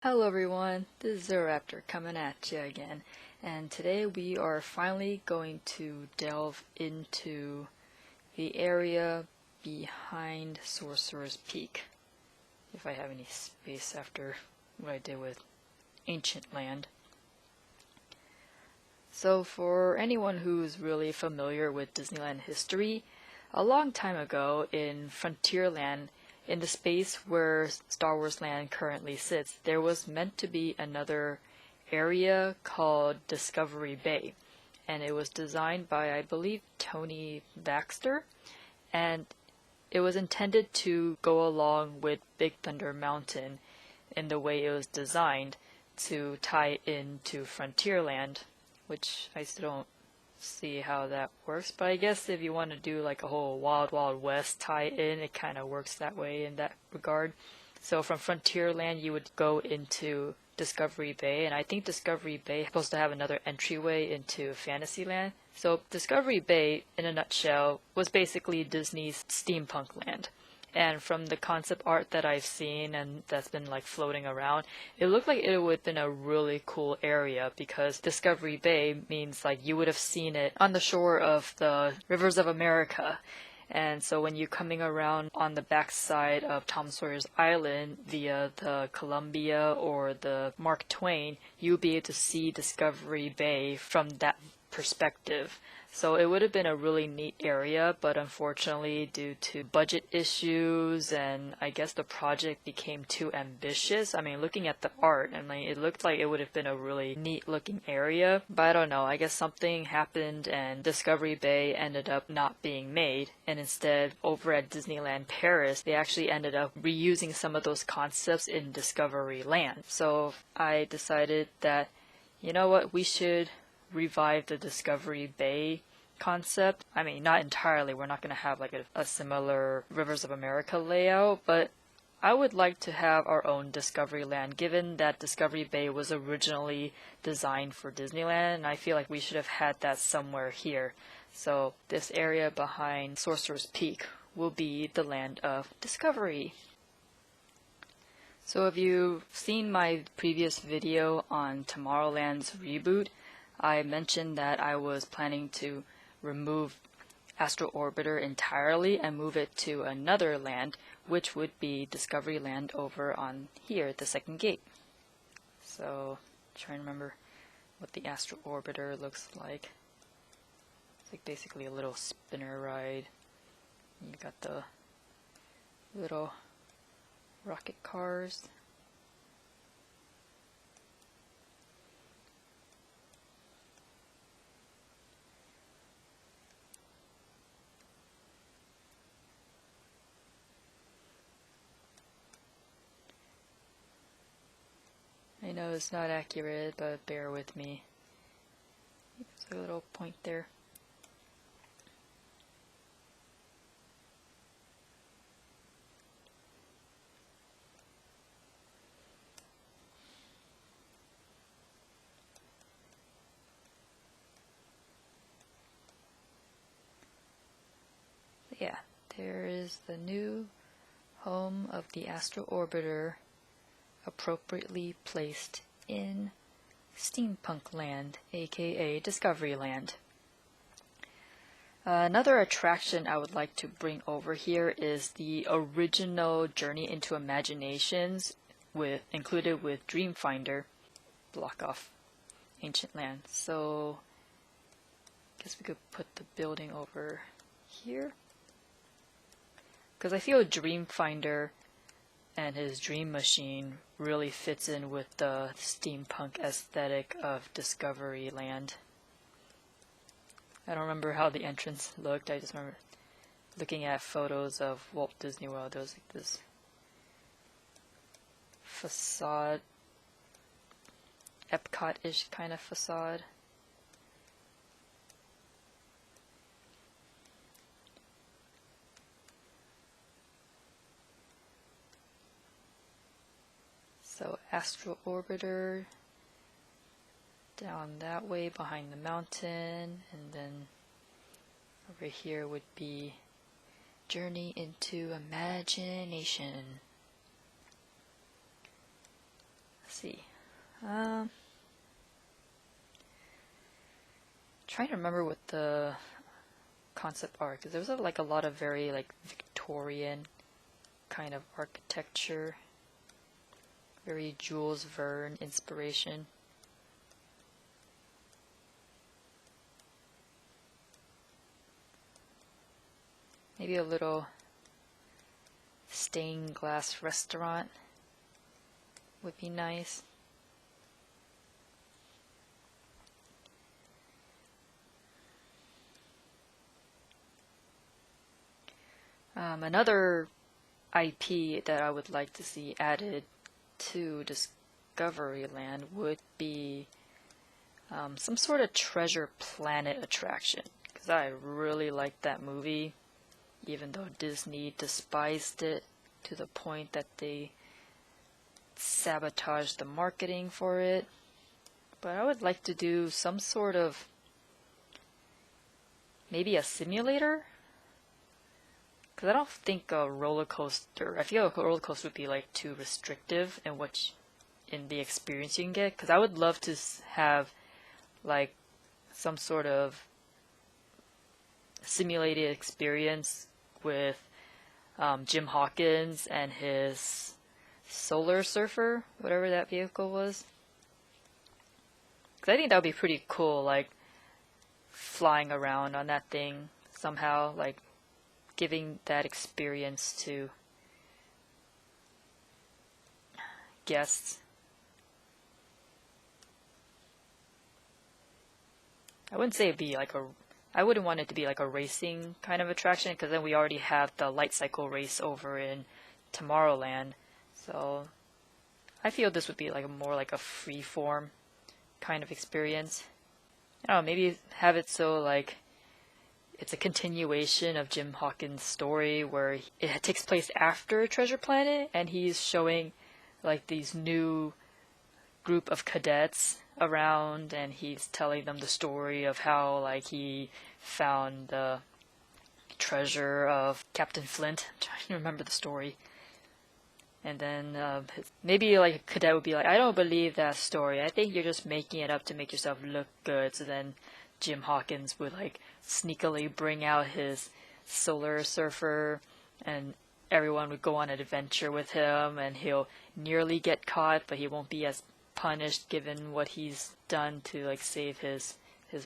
Hello everyone, this is Raptor coming at you again, and today we are finally going to delve into the area behind Sorcerer's Peak, if I have any space after what I did with Ancient Land. So for anyone who's really familiar with Disneyland history, a long time ago in Frontierland, in the space where Star Wars Land currently sits, there was meant to be another area called Discovery Bay, and it was designed by, I believe, Tony Baxter, and it was intended to go along with Big Thunder Mountain in the way it was designed to tie into Frontierland, which I still don't see how that works, but I guess if you want to do like a whole Wild Wild West tie-in, it kind of works that way in that regard. So from Frontierland you would go into Discovery Bay, and I think Discovery Bay is supposed to have another entryway into Fantasyland. So Discovery Bay, in a nutshell, was basically Disney's steampunk land. And from the concept art that I've seen and that's been like floating around, it looked like it would have been a really cool area because Discovery Bay means like you would have seen it on the shore of the rivers of America. And so when you're coming around on the backside of Tom Sawyer's Island via the Columbia or the Mark Twain, you'll be able to see Discovery Bay from that perspective. So it would have been a really neat area, but unfortunately due to budget issues and I guess the project became too ambitious. I mean, looking at the art, I mean, it looked like it would have been a really neat looking area, but I don't know, I guess something happened and Discovery Bay ended up not being made, and instead over at Disneyland Paris, they actually ended up reusing some of those concepts in Discoveryland. So I decided that, you know what, we should revive the Discovery Bay concept. I mean, not entirely, we're not going to have like a similar Rivers of America layout, but I would like to have our own Discoveryland, given that Discovery Bay was originally designed for Disneyland, and I feel like we should have had that somewhere here. So this area behind Sorcerer's Peak will be the land of Discovery. So if you've seen my previous video on Tomorrowland's reboot, I mentioned that I was planning to remove Astro Orbiter entirely and move it to another land, which would be Discoveryland over on here, the second gate. So, try and remember what the Astro Orbiter looks like. It's like basically a little spinner ride. You got the little rocket cars. I know it's not accurate, but bear with me. There's a little point there. Yeah, there is the new home of the Astro Orbiter, appropriately placed in Steampunk Land, aka Discoveryland. Another attraction I would like to bring over here is the original Journey into Imaginations included with Dreamfinder. Block off Ancient Land. So I guess we could put the building over here. Because I feel Dreamfinder and his dream machine really fits in with the steampunk aesthetic of Discoveryland. I don't remember how the entrance looked, I just remember looking at photos of Walt Disney World. There was like this facade, Epcot-ish kind of facade. So Astro Orbiter down that way behind the mountain, and then over here would be Journey into Imagination. Trying to remember what the concept art, because there was like a lot of very like Victorian kind of architecture, very Jules Verne inspiration. Maybe a little stained glass restaurant would be nice. Another IP that I would like to see added to Discoveryland would be some sort of Treasure Planet attraction, because I really liked that movie, even though Disney despised it to the point that they sabotaged the marketing for it. But I would like to do some sort of, maybe a simulator? Because I don't think a roller coaster, I feel like a roller coaster would be like too restrictive in the experience you can get. Because I would love to have like some sort of simulated experience with Jim Hawkins and his Solar Surfer, whatever that vehicle was. Because I think that would be pretty cool, like flying around on that thing somehow, like giving that experience to guests. I wouldn't say it'd be like I wouldn't want it to be like a racing kind of attraction, because then we already have the light cycle race over in Tomorrowland. So I feel this would be like more like a free form kind of experience. I don't know, maybe have it so like it's a continuation of Jim Hawkins' story where it takes place after Treasure Planet, and he's showing like these new group of cadets around, and he's telling them the story of how like he found the treasure of Captain Flint. I'm trying to remember the story. And then maybe like a cadet would be like, I don't believe that story. I think you're just making it up to make yourself look good. So then Jim Hawkins would like sneakily bring out his Solar Surfer, and everyone would go on an adventure with him, and he'll nearly get caught, but he won't be as punished given what he's done to like save his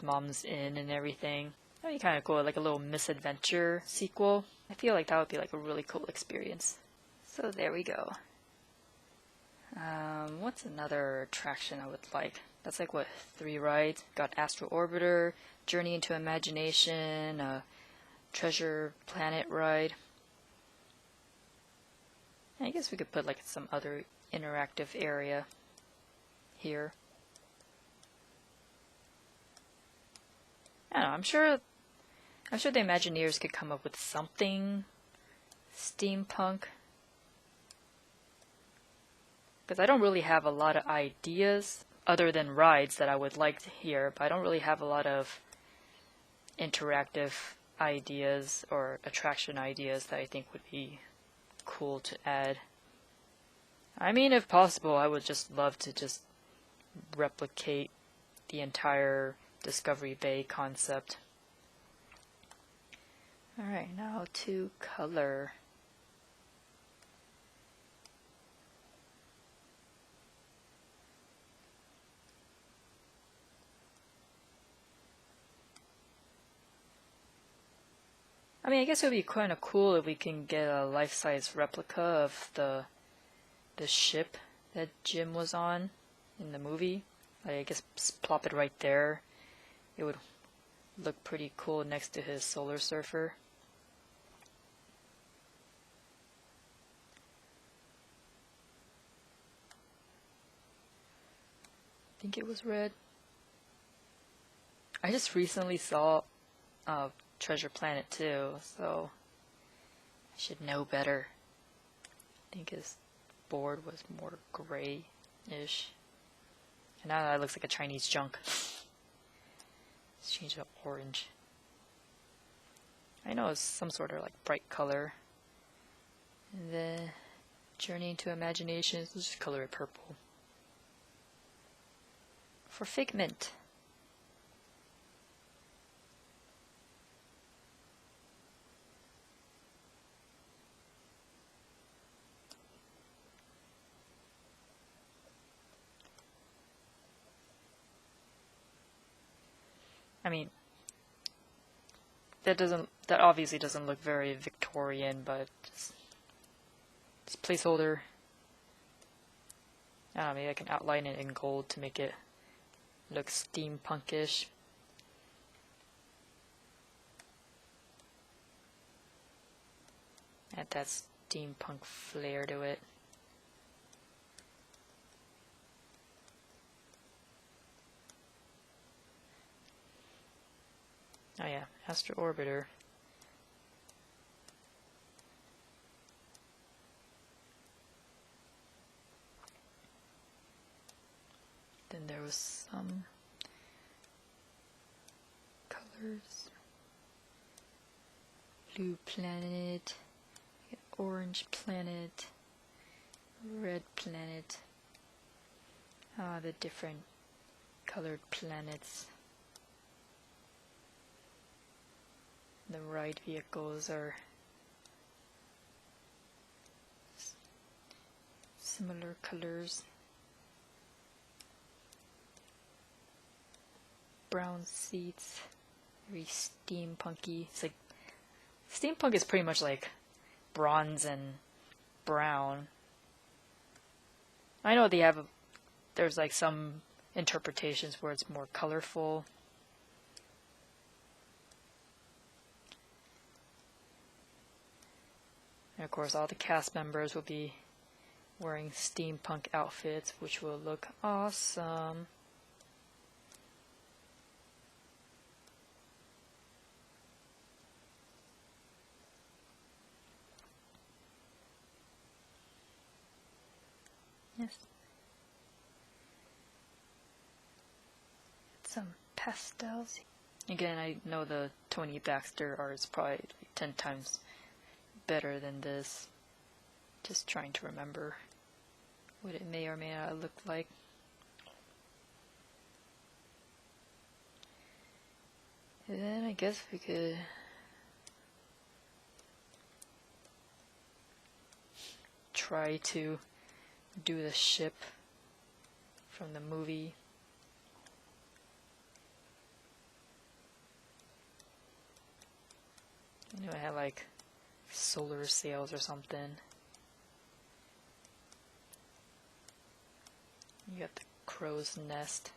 mom's inn and everything. That'd be kind of cool, like a little misadventure sequel. I feel like that would be like a really cool experience. So there we go. What's another attraction I would like? That's like, what, 3 rides? Got Astro Orbiter, Journey into Imagination, Treasure Planet ride. I guess we could put like some other interactive area here. I don't know, I'm sure the Imagineers could come up with something steampunk. Because I don't really have a lot of ideas other than rides that I would like to hear, but I don't really have a lot of interactive ideas or attraction ideas that I think would be cool to add. I mean, if possible, I would just love to just replicate the entire Discovery Bay concept. Alright, now to color. I mean, I guess it would be kind of cool if we can get a life-size replica of the ship that Jim was on in the movie. Like, I guess plop it right there. It would look pretty cool next to his Solar Surfer. I think it was red. I just recently saw Treasure Planet too, so I should know better. I think his board was more gray-ish. And now that looks like a Chinese junk. Let's change it to orange. I know it's some sort of like bright color. And then Journey into Imagination, let's just color it purple. for Figment. I mean, that obviously doesn't look very Victorian, but it's placeholder. I don't know, maybe I can outline it in gold to make it look steampunkish. Add that steampunk flair to it. Oh yeah, Astro Orbiter. Then there was some colors. Blue planet, orange planet, red planet. Ah, the different colored planets. The ride vehicles are similar colors. Brown seats, very steampunky. It's like steampunk is pretty much like bronze and brown. I know there's like some interpretations where it's more colorful. And of course, all the cast members will be wearing steampunk outfits, which will look awesome. Yes. Some pastels. Again, I know the Tony Baxter art is probably like 10 times better than this. Just trying to remember what it may or may not look like. And then I guess we could try to do the ship from the movie. I know I had like solar sails or something. You got the crow's nest.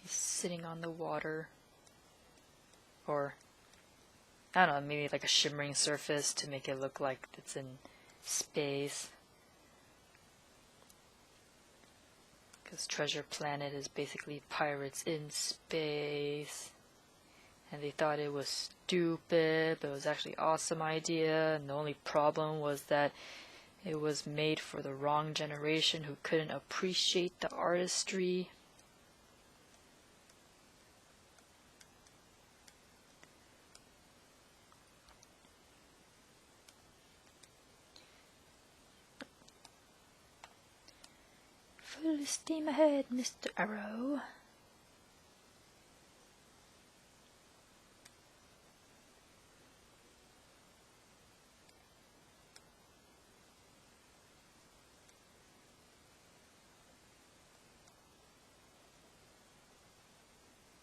He's sitting on the water. Or, I don't know, maybe like a shimmering surface to make it look like it's in space. Because Treasure Planet is basically pirates in space. And they thought it was stupid, but it was actually an awesome idea. And the only problem was that it was made for the wrong generation who couldn't appreciate the artistry. Full steam ahead, Mr. Arrow.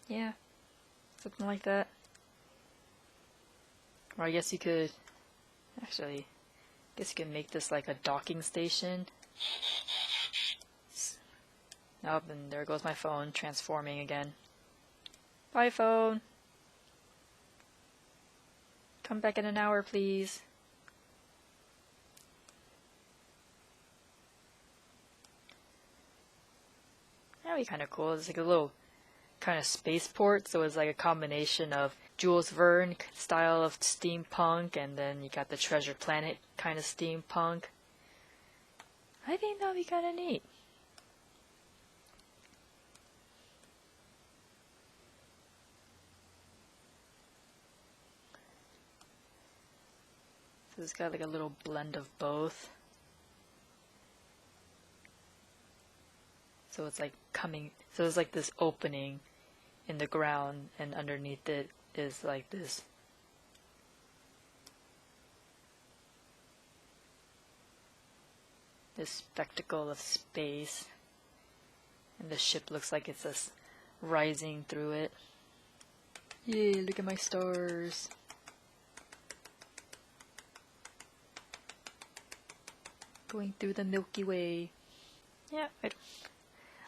Yeah, something like that. Or I guess you could, actually, I guess you could make this like a docking station. Nope, and there goes my phone, transforming again. Bye, phone. Come back in an hour, please. That'd be kind of cool. It's like a little kind of spaceport, so it's like a combination of Jules Verne style of steampunk, and then you got the Treasure Planet kind of steampunk. I think that'd be kind of neat. So it's got like a little blend of both. So it's like it's like this opening in the ground, and underneath it is like this spectacle of space, and the ship looks like it's just rising through it. Yay, look at my stars. Going through the Milky Way. Yeah,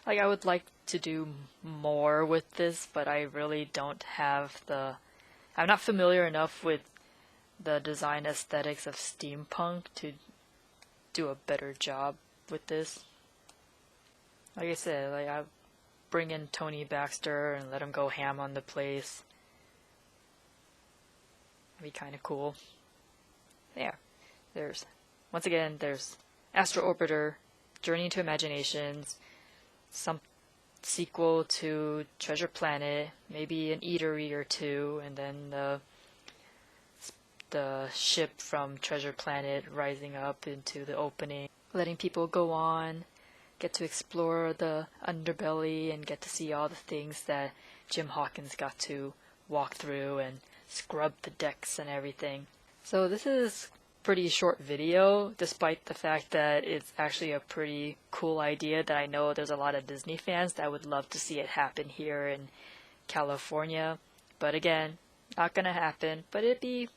I would like to do more with this, but I really don't have I'm not familiar enough with the design aesthetics of steampunk to do a better job with this. Like I said, like I bring in Tony Baxter and let him go ham on the place. That'd be kind of cool. Yeah, there's Astro Orbiter, Journey into Imaginations, some sequel to Treasure Planet, maybe an eatery or two, and then the ship from Treasure Planet rising up into the opening, letting people go on, get to explore the underbelly and get to see all the things that Jim Hawkins got to walk through and scrub the decks and everything. So this is pretty short video, despite the fact that it's actually a pretty cool idea that I know there's a lot of Disney fans that would love to see it happen here in California. But again, not gonna happen, but it'd be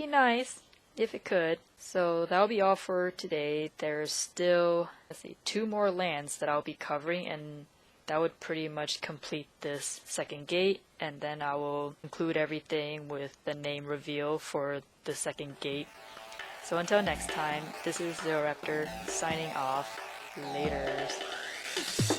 nice if it could. So that'll be all for today. There's still, 2 more lands that I'll be covering, and that would pretty much complete this second gate, and then I will include everything with the name reveal for the second gate. So until next time, this is Zero Raptor signing off. Laters.